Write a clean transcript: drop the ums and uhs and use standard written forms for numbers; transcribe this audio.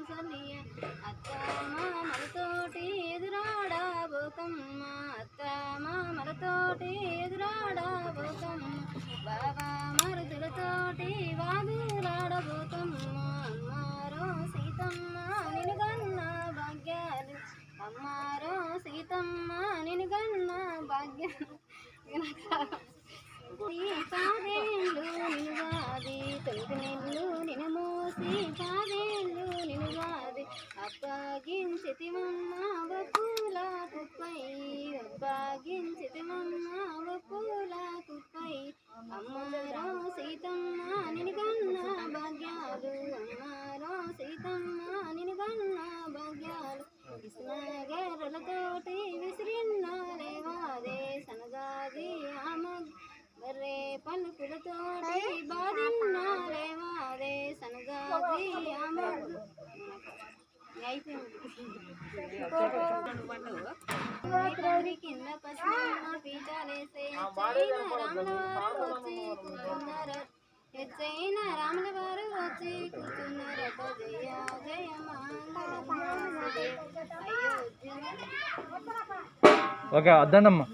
సల్లియ అత్త మామలతోటి ఎదురాడబోకమ్మ అత్త మామలతోటి ఎదురాడబోకమ్మ బాబా మరుదులతోటి వాదులాడబోకమ్మ అమ్మారో సీతమ్మ నిన్ను గన్న భాగ్యాలు అమ్మారో సీతమ్మ నిన్ను గన్న భాగ్యాలు పాదేళ్ళు నినుగాది 9 నెలలు నిన్ను మోసి పాదేళ్ళు నినుగాది అప్పగించితివమ్మ వప్పుల కుప్పై అప్పగించితివమ్మ వప్పుల కుప్పై అమ్మారో సీతమ్మ నిన్ను గన్న భాగ్యాలు అమ్మారో సీతమ్మ నిన్ను గన్న భాగ్యాలు కృష్ణగర్రలతోటి విసిరిన్న లేవాదే సనగాది రే పలుకులతోటి బాధిన్న లేవాదే సనగాది అయిపోయింది కింద పశ్చిమ పీఠాలేసే రాములవారు వచ్చి కూర్చున్నారు ఎచ్చైన రాముల వారు వచ్చి కూర్చున్నారట జయ జయ మంగళ అయోధ్య ఓకే అద్దండమ్మా.